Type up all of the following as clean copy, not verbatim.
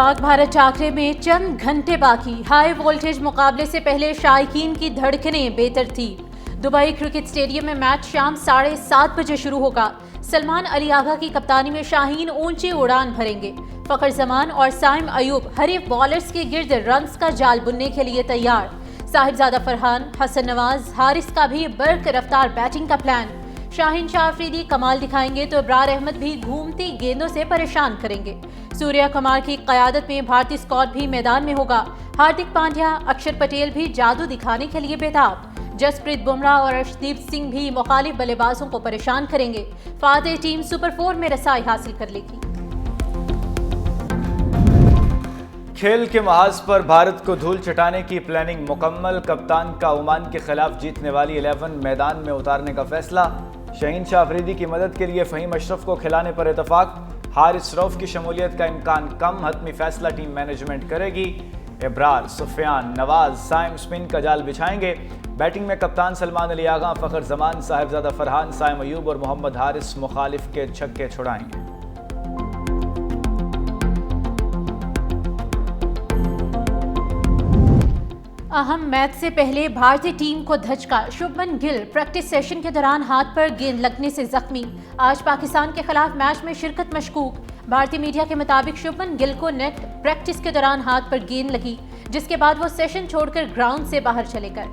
पाक भारत टाकरे में चंद घंटे बाकी, हाई वोल्टेज मुकाबले से पहले शायकीन की धड़कनें बेतरतीब। दुबई क्रिकेट स्टेडियम में मैच शाम 7:30 बजे शुरू होगा। सलमान अली आगा की कप्तानी में शाहीन ऊंची उड़ान भरेंगे। फखर जमान और साइम अयूब हरीफ बॉलर्स के गिर्द रन्स का जाल बुनने के लिए तैयार। साहिबजादा फरहान, हसन नवाज, हारिस का भी बर्क रफ्तार बैटिंग का प्लान। शाहीन शाह अफरीदी कमाल दिखाएंगे तो इब्रार अहमद भी घूमती गेंदों से परेशान करेंगे। सूर्या कुमार की क़यादत में भारतीय स्क्वाड भी मैदान में होगा। हार्दिक पांड्या, अक्षर पटेल भी जादू दिखाने के लिए बेताब। जसप्रीत बुमराह और अर्शदीप सिंह भी मुखालिफ बल्लेबाजों को परेशान करेंगे। फातेह टीम सुपर 4 में रसाई हासिल कर लेगी। खेल के महाज पर भारत को धूल चटाने की प्लानिंग मुकम्मल। कप्तान का ओमान के खिलाफ जीतने वाली 11 मैदान में उतारने का फैसला। शाहीन शाह अफरीदी की मदद के लिए फ़हीम अशरफ को खिलाने पर इतफाक। हारिस रऊफ की शमूलियत का इम्कान कम, हतमी फैसला टीम मैनेजमेंट करेगी। इब्रार, सुफियान, नवाज, साइम स्पिन का जाल बिछाएंगे। बैटिंग में कप्तान सलमान अली आगा, फ़खर जमान, साहिबजादा फरहान, साइम अयूब और मोहम्मद हारिस मुखालिफ के छक्के छुड़ाएंगे। अहम मैच से पहले भारतीय टीम को धचका। शुभमन गिल प्रैक्टिस सेशन के दौरान हाथ पर गेंद लगने से जख्मी। आज पाकिस्तान के खिलाफ मैच में शिरकत मशकूक। भारतीय मीडिया के मुताबिक शुभमन गिल को नेट प्रैक्टिस के दौरान हाथ पर गेंद लगी, जिसके बाद वो सेशन छोड़कर ग्राउंड से बाहर चले गए।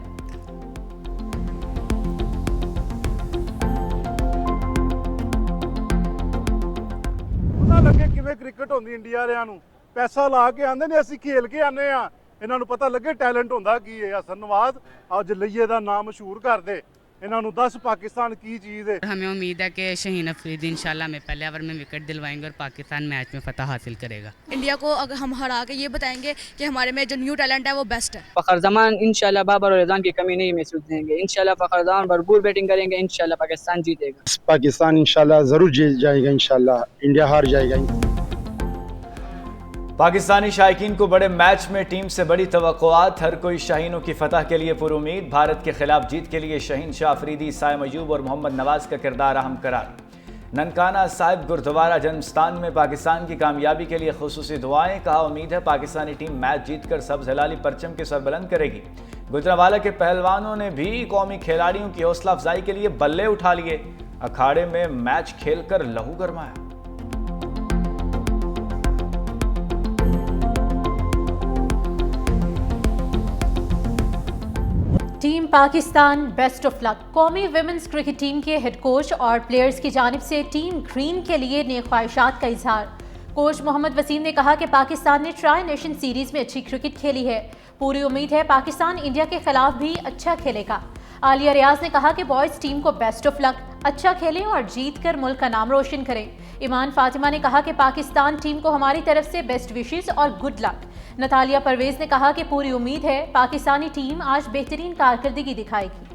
पता लगे किवें क्रिकेट होंदी इंडिया वालियां नूं पैसा ला के आंदे ने, असीं खेल के आने आ। इन्हां नूं पता लगे टैलेंट होंदा की है। हसन नवाज अज लइये दा नाम मशहूर कर दे। इन्हां नूं दस पाकिस्तान की चीज़ है। हमें उम्मीद है कि शाहीन अफरीदी इंशाल्लाह में पहले ओवर में विकेट दिलवाएंगे और पाकिस्तान मैच में फतह हासिल करेगा। इंडिया को अगर हम हरा के ये बताएंगे कि हमारे में जो न्यू टैलेंट है वो बेस्ट है। फखर जमान इंशाल्लाह बाबर और रिजवान की कमी नहीं महसूस देंगे। इंशाल्लाह फखर जमान भरपूर बैटिंग करेंगे। इंशाल्लाह पाकिस्तान जीतेगा। पाकिस्तान इंशाल्लाह जरूर जीत जाएगा। इंशाल्लाह इंडिया हार जाएगा। पाकिस्तानी शायकीन को बड़े मैच में टीम से बड़ी तवक्कुआत। हर कोई शाहीनों की फतह के लिए पुरुमीद। भारत के खिलाफ जीत के लिए शाहीन शाह अफरीदी, साइम अयूब और मोहम्मद नवाज का किरदार अहम करार। ननकाना साहिब गुरुद्वारा जन्मस्थान में पाकिस्तान की कामयाबी के लिए खुसूसी दुआएं। कहा, उम्मीद है पाकिस्तानी टीम मैच जीतकर सब्ज हिलाली परचम के सर बुलंद करेगी। गुजरांवाला के पहलवानों ने भी कौमी खिलाड़ियों की हौसला अफजाई के लिए बल्ले उठा लिए। अखाड़े में मैच खेलकर लहू गरमाया। Team Pakistan best of luck. कौमी विमेंस क्रिकेट टीम के हेड कोच और प्लेयर्स की जानिब से टीम ग्रीन के लिए नेक ख्वाहिशात का इजहार। कोच मोहम्मद वसीम ने कहा कि पाकिस्तान ने ट्राई नेशन सीरीज में अच्छी क्रिकेट खेली है। पूरी उम्मीद है पाकिस्तान इंडिया के खिलाफ भी अच्छा खेलेगा। आलिया रियाज ने कहा कि बॉयज़ टीम को बेस्ट ऑफ लक, अच्छा खेलें और जीत कर मुल्क का नाम रोशन करें। ईमान फातिमा ने कहा कि पाकिस्तान टीम को हमारी तरफ से बेस्ट विशेस और गुड लक। नतालिया परवेज ने कहा कि पूरी उम्मीद है पाकिस्तानी टीम आज बेहतरीन कारकर्दगी दिखाएगी।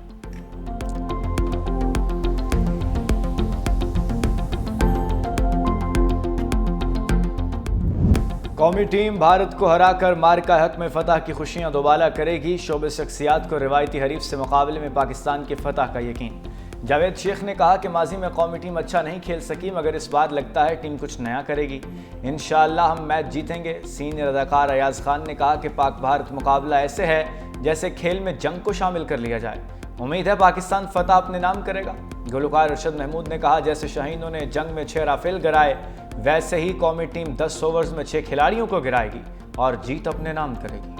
कौमी टीम भारत को हराकर मार्का हक में फतह की खुशियां दोबाला करेगी। शोबे शख्सियात को रिवायती हरीफ से मुकाबले में पाकिस्तान की फतह का यकीन। जावेद शेख ने कहा कि माजी में कौमी टीम अच्छा नहीं खेल सकी, मगर इस बार लगता है टीम कुछ नया करेगी। इंशाअल्लाह हम मैच जीतेंगे। सीनियर अदाकार अयाज खान ने कहा कि पाक भारत मुकाबला ऐसे है जैसे खेल में जंग को शामिल कर लिया जाए। उम्मीद है पाकिस्तान फतह अपने नाम करेगा। गुलकार अरशद महमूद ने कहा, जैसे शाहीनों ने जंग में 6 राफेल गिराए, वैसे ही कौमी टीम 10 ओवर्स में 6 खिलाड़ियों को गिराएगी और जीत अपने नाम करेगी।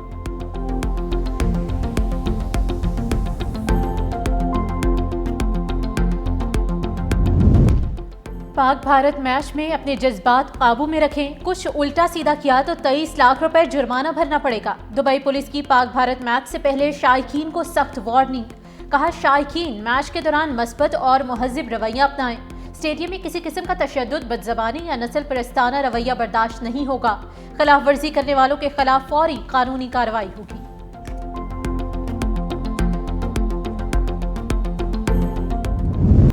पाक भारत मैच में अपने जज्बात काबू में रखें। कुछ उल्टा सीधा किया तो 23 लाख रुपए जुर्माना भरना पड़ेगा। दुबई पुलिस की पाक भारत मैच से पहले शायकीन को सख्त वार्निंग। कहा, शायकीन मैच के दौरान मस्बत और मुहज़्ज़िब रवैया अपनाएं। स्टेडियम में किसी किस्म का तशद्दुद, बदज़बानी या नस्ल परस्ताना रवैया बर्दाश्त नहीं होगा। खिलाफ वर्जी करने वालों के खिलाफ फौरी कानूनी कार्रवाई होगी।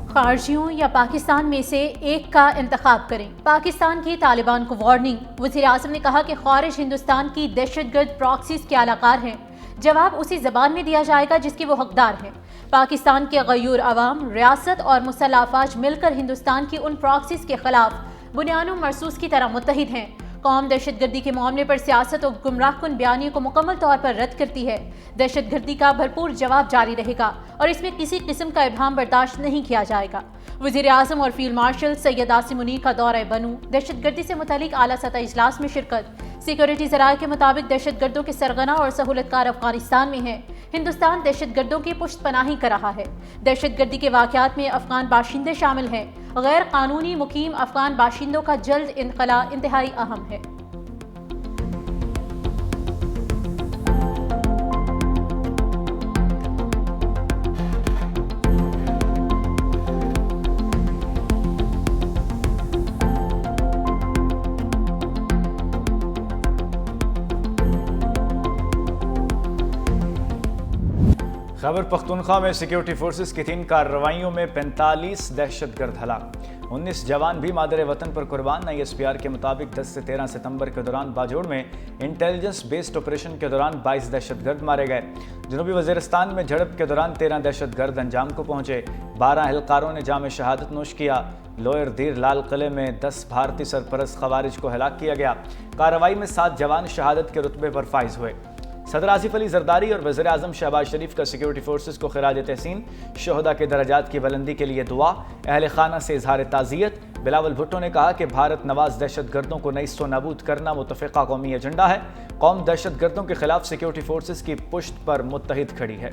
खारजियों या पाकिस्तान में से एक का इंतखाब करें। पाकिस्तान की तालिबान को वार्निंग। वज़ीर आज़म ने कहा कि खारिज हिंदुस्तान की दहशतगर्द प्रॉक्सीज के आलाकार हैं। जवाब उसी जबान में दिया जाएगा जिसके वो हकदार हैं। पाकिस्तान के गयूर अवाम, रियासत और मुसल्लह अफवाज मिलकर हिंदुस्तान की उन प्रॉक्सीज के खिलाफ बुनियानो मरसूस की तरह मुत्तहिद हैं। कौम दहशतगर्दी के मामले पर सियासत और गुमराहकुन बयानियों को मुकम्मल तौर पर रद्द करती है। दहशतगर्दी का भरपूर जवाब जारी रहेगा और इसमें किसी किस्म का इबहम बर्दाश्त नहीं किया जाएगा। वज़ीर-ए-आज़म और फील्ड मार्शल सैयद आसिम मुनीर का दौरा बनू, दहशतगर्दी से मुतालिक आला सतह इजलास में शिरकत। सिक्योरिटी ज़राए के मुताबिक दहशतगर्दों के सरगना और सहूलतकार अफगानिस्तान में है। हिंदुस्तान दहशतगर्दों की पुष्ट पनाही कर रहा है। दहशतगर्दी के वाक़यात में अफगान बाशिंदे शामिल हैं। गैर कानूनी मुकीम अफगान बाशिंदों का जल्द इनकला इंतहाई अहम है। खैबर पख्तूनख्वा में सिक्योरिटी फोर्सेस की 3 कार्रवाइयों में 45 दहशतगर्द हलाक, 19 जवान भी मादरे वतन पर कुर्बान। ISPR के मुताबिक 10 से 13 सितंबर के दौरान बाजोड़ में इंटेलिजेंस बेस्ड ऑपरेशन के दौरान 22 दहशतगर्द मारे गए। जनूबी वज़ीरिस्तान में झड़प के दौरान 13 दहशतगर्द अंजाम को पहुंचे। 12 एहलकारों ने जाम शहादत नोश किया। लोअर दीर लाल किले में 10 भारतीय सरपरस्त खवारिज को हलाक किया गया। कार्रवाई में 7 जवान शहादत के रुतबे पर फाइज हुए। सदर आसिफ अली जरदारी और वज़ीर-ए-आज़म शहबाज शरीफ का सिक्योरिटी फोर्सेस को खिराज तहसीन। शोहदा के दर्जात की बुलंदी के लिए दुआ। अहल खाना से इजहार ताज़ियत। बिलावल भुट्टो ने कहा कि भारत नवाज दहशतगर्दों को नईस्तो नाबूद करना मुतफ़िक़ा कौमी एजेंडा है। कौम दहशतगर्दों के खिलाफ सिक्योरिटी फोर्सेस की पुश्त पर मुत्तहिद खड़ी है।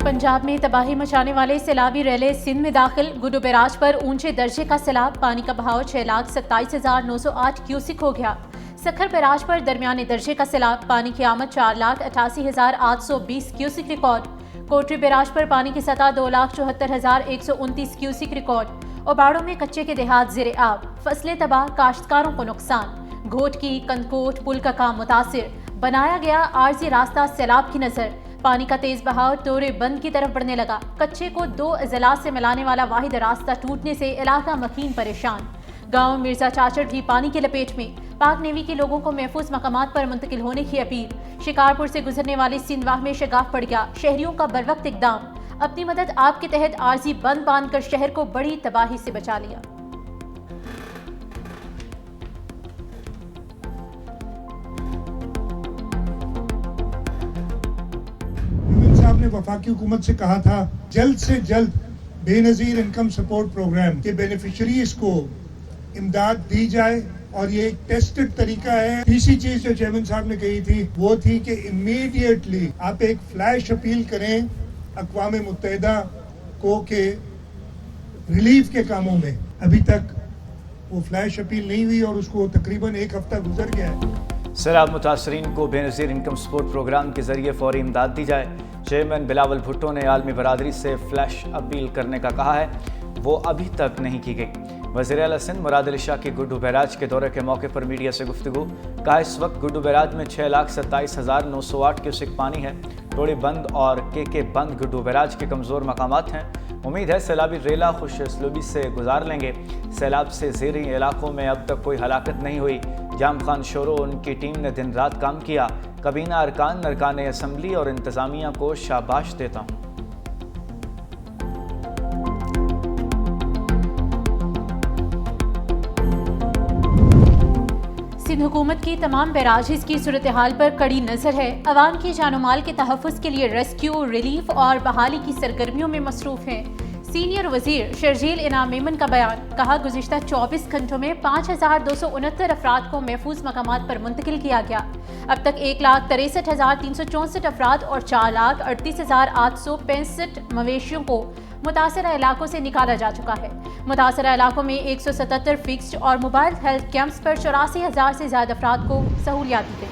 पंजाब में तबाही मचाने वाले सैलाबी रैले सिंध में दाखिल। गुड्डू बैराज पर ऊंचे दर्जे का सैलाब, पानी का बहाव 6,27,908 क्यूसिक हो गया। सखर बैराज पर दरमियाने दर्जे का सैलाब, पानी की आमद 4,88,820 क्यूसिक रिकॉर्ड। कोटरी बैराज पर पानी की सतह 2,74,129 क्यूसिक रिकॉर्ड। और बाड़ों में कच्चे के देहात ज़ेरे आब, फसलें तबाह, काश्तकारों को नुकसान। घोटकी कंदकोट पुल का काम मुतासिर, बनाया गया आर्जी रास्ता सैलाब की नजर। पानी का तेज बहाव तोरे बंद की तरफ बढ़ने लगा। कच्चे को 2 अजला से मिलाने वाला वाहिद रास्ता टूटने से इलाका मकीन परेशान। गांव मिर्जा चाचड़ भी पानी की लपेट में। पाक नेवी के लोगों को महफूज मकामात पर मुंतकिल होने की अपील। शिकारपुर से गुजरने वाली सिंधवाह में शगाफ पड़ गया। शहरियों का बरवक्त इकदाम। अपनी मदद आपके तहत आर्जी बंद बांधकर शहर को बड़ी तबाही से बचा लिया। ने वफाकी हुकूमत से कहा था जल्द से जल्द बेनजीर इनकम सपोर्ट प्रोग्राम के बेनिफिशरीज को इमदाद दी जाए और ये एक टेस्टेड तरीका है। तीसरी चीज जो चेयरमैन साहब ने कही थी वो थी कि इमीडिएटली आप एक फ्लैश अपील करें अक़वाम मुत्तहिदा को के रिलीफ के कामों में। अभी तक वो फ्लैश अपील नहीं हुई और उसको तकरीबन 1 हफ्ता गुजर गया है। सैलाब मुतासरीन को बेनज़ीर इनकम सपोर्ट प्रोग्राम के जरिए फौरी इमदाद दी जाए। चेयरमैन बिलावल भुट्टो ने आलमी बरादरी से फ्लैश अपील करने का कहा है, वो अभी तक नहीं की गई। वज़ीर आला सिंध मुराद अली शाह की गुड्डू बैराज के दौरे के मौके पर मीडिया से गुफ्तगू। कहा इस वक्त गुड्डू बैराज में 6,27,908 क्यूसिक पानी है। टोड़ी बंद और के बंद गुड्डू बैराज के कमज़ोर मकामात हैं। उम्मीद है सैलाबी रेला खुश असलूबी से गुजार लेंगे। सैलाब से ज़ेरी इलाकों में अब तक कोई हलाकत नहीं हुई। जाम खान शोरो उनकी टीम ने दिन रात काम किया। कबीना अरकान असम्बली और इंतज़ामिया को शाबाश देता हूँ। सिंध हुकूमत की तमाम बैराजेस की सूरत हाल पर कड़ी नजर है। अवाम की जानो माल के तहफ़्फ़ुज़ के लिए रेस्क्यू, रिलीफ और बहाली की सरगर्मियों में मसरूफ़ हैं। सीनियर वजीर शर्जील इनाम मेमन का बयान। कहा गुज़िश्ता 24 घंटों में 5,269 अफराद को महफूज मकामात पर मुंतकिल किया गया। अब तक 1,63,364 अफराद और 4,38,865 मवेशियों को मुतासरा इलाकों से निकाला जा चुका है। मुतासरा इलाकों में 177 फिक्स्ड और मोबाइल हेल्थ कैंप्स पर 84,000 से ज्यादा अफराद को सहूलियात दी गई।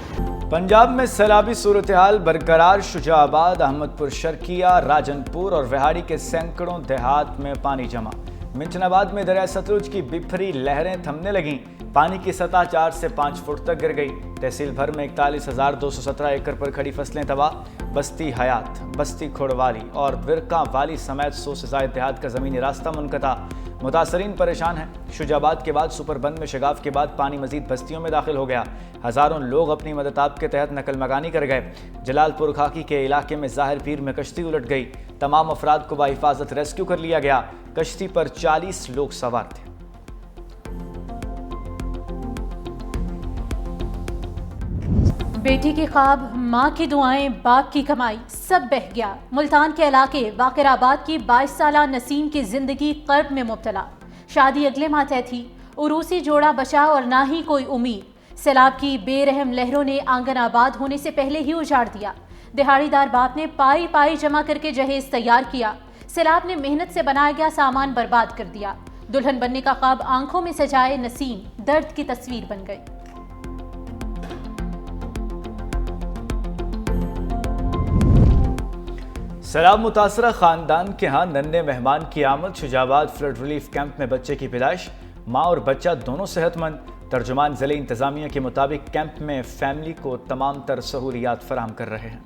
पंजाब में सैलाबी सूरत हाल बरकरार। शुजाबाद, अहमदपुर शर्किया, राजनपुर और विहाड़ी के सैकड़ों देहात में पानी जमा। मिंचनाबाद में दरिया सतलुज की बिफरी लहरें थमने लगीं। पानी की सतह 4 से 5 फुट तक गिर गई। तहसील भर में 41,217 एकड़ पर खड़ी फसलें तबाह। बस्ती हयात, बस्ती खोड़वाली और विरका वाली समेत 100 से ज़ायद देहात का ज़मीनी रास्ता मुनक़ता। मुतासरीन परेशान हैं। शुजाबाद के बाद सुपरबंद में शगाफ के बाद पानी मजीद बस्तियों में दाखिल हो गया। हज़ारों लोग अपनी मदताब के तहत नकल मकानी कर गए। जलालपुर खाकी के इलाके में ज़ाहिर पीर में कश्ती उलट गई। तमाम अफराद को बाहिफाजत रेस्क्यू कर लिया गया। कश्ती पर 40 लोग सवार थे। बेटी के ख्वाब, माँ की दुआएं, बाप की कमाई, सब बह गया। मुल्तान के इलाके वाकिराबाद की 22 साला नसीम की जिंदगी कर्ब में मुब्तला। शादी अगले माह तय थी। उरूसी जोड़ा बचा और ना ही कोई उम्मीद। सैलाब की बेरहम लहरों ने आंगन आबाद होने से पहले ही उजाड़ दिया। दिहाड़ीदार बाप ने पाई पाई जमा करके जहेज तैयार किया। सैलाब ने मेहनत से बनाया गया सामान बर्बाद कर दिया। दुल्हन बनने का ख्वाब आंखों में सजाए नसीम दर्द की तस्वीर बन गई। सैलाब मुतासरा खानदान के यहाँ नन्हे मेहमान की आमद। शुजाबाद फ्लड रिलीफ कैंप में बच्चे की पैदाइश। माँ और बच्चा दोनों सेहतमंद। तर्जुमान ज़िले इंतज़ामिया के मुताबिक कैंप में फैमिली को तमाम तर सहूलियात फराहम कर रहे हैं।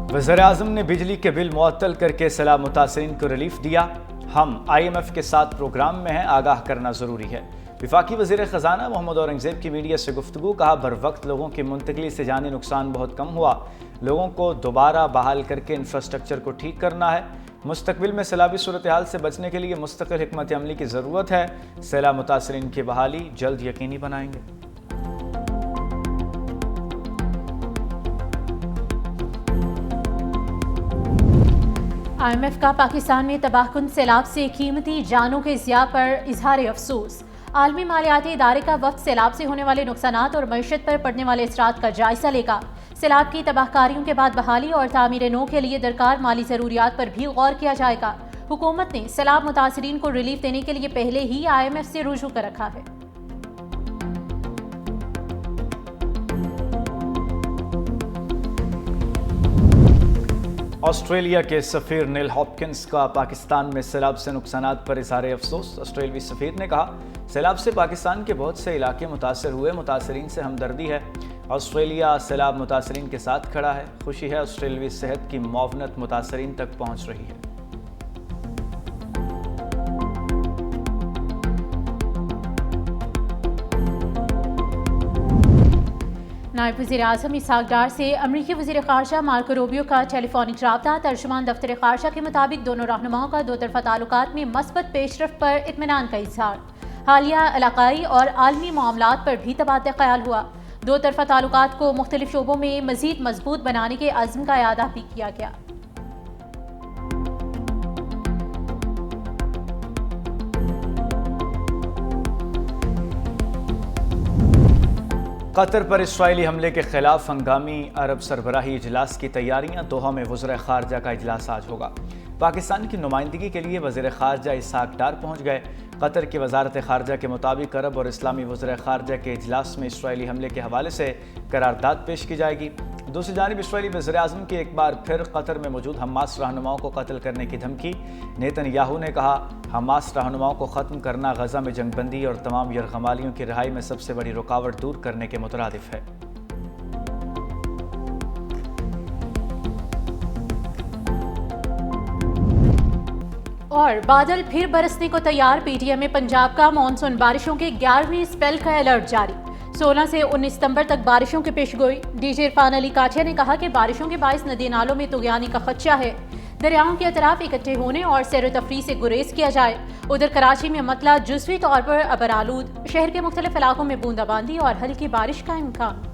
वज़ीर-ए-आज़म ने बिजली के बिल मुअत्तल करके सैलाब मुतासरीन को रिलीफ दिया। हम IMF के साथ प्रोग्राम में हैं, आगाह करना ज़रूरी है। वफाकी वज़ीर ख़जाना मोहम्मद औरंगज़ेब की मीडिया से गुफ्तगू। कहा, बर वक्त लोगों की मुंतकली से जानी नुकसान बहुत कम हुआ। लोगों को दोबारा बहाल करके इंफ्रास्ट्रक्चर को ठीक करना है। मुस्तकबिल में सैलाबी सूरत हाल से बचने के लिए मुस्तकिल हिकमत अमली की ज़रूरत है। सैलाब मुतासरीन की बहाली जल्द यकीनी बनाएंगे। IMF का पाकिस्तान में तबाहकुन सैलाब से कीमती जानों के ज़िया पर इजहार अफसोस। आलमी मालियाती इदारे का वक्त सैलाब से होने वाले नुकसानात और मईशत पर पड़ने वाले असरात का जायजा लेगा। सैलाब की तबाहकारियों के बाद बहाली और तामीर नो के लिए दरकार माली ज़रूरियात पर भी गौर किया जाएगा। हुकूमत ने सैलाब मुतासरीन को रिलीफ देने के लिए पहले ही IMF से रुजू कर रखा है। ऑस्ट्रेलिया के सफ़ीर नील हॉपकिंस का पाकिस्तान में सैलाब से नुकसानात पर इज़हार अफसोस। ऑस्ट्रेलवी सफ़ीर ने कहा, सैलाब से पाकिस्तान के बहुत से इलाके मुतासर हुए। मुतासरीन से हमदर्दी है। ऑस्ट्रेलिया सैलाब मुतासरीन के साथ खड़ा है। खुशी है ऑस्ट्रेलवी सेहत की मुआवनत मुतासरीन तक पहुँच रही है। नायब वज़ीर-ए-आज़म इसहाक डार से अमरीकी वज़ीर ख़ारजा मार्को रूबियो का टेलीफोनिक रब्ता। तर्जुमान दफ्तर ख़ारजा के मुताबिक दोनों रहनुमाओं का दो तरफ़ा ताल्लुकात में मस्बत पेशरफ पर इत्मीनान का इज़हार। हालिया इलाकाई और आलमी मामलात पर भी तबादला ख्याल हुआ। दो तरफ़ा ताल्लुकात को मुख्तलिफ शोबों में मज़ीद मजबूत बनाने के अज़्म का इआदा भी किया गया। कतर पर इसराइली हमले के खिलाफ हंगामी अरब सरबराही इजलास की तैयारियां। दोहा में वज़ीर ख़ारजा का इजलास आज होगा। पाकिस्तान की नुमाइंदगी के लिए वज़ीर ख़ारजा इसहाक डार पहुँच गए। कतर की वजारत ख़ारजा के मुताबिक अरब और इस्लामी वज़ीर ख़ारजा के इजलास में इसराइली हमले के हवाले से करारदाद पेश की जाएगी। दूसरी जानिब इसराइली वज़ीर-ए-आज़म की एक बार फिर कतर में मौजूद हमास रहनुमाओं को कत्ल करने की धमकी। नेतन्याहू ने कहा, हमास रहनुमाओं को ख़त्म करना गज़ा में जंगबंदी और तमाम यरग़मालियों की रिहाई में सबसे बड़ी रुकावट दूर करने के मुतरादिफ है। और बादल फिर बरसने को तैयार। PTM में पंजाब का मानसून बारिशों के 11वीं स्पेल का अलर्ट जारी। 16 से 19 सितंबर तक बारिशों की पेशगोई। डीजे इरफान अली काठिया ने कहा कि बारिशों के बायस नदी नालों में तुगयानी का खदशा है। दरियाओं के अतराफ इकट्ठे होने और सैर तफरी से गुरेज किया जाए। उधर कराची में मतला जुज़वी तौर पर अबर आलूद। शहर के मुख्तलिफ इलाकों में बूंदाबांदी और हल्की बारिश का इम्कान।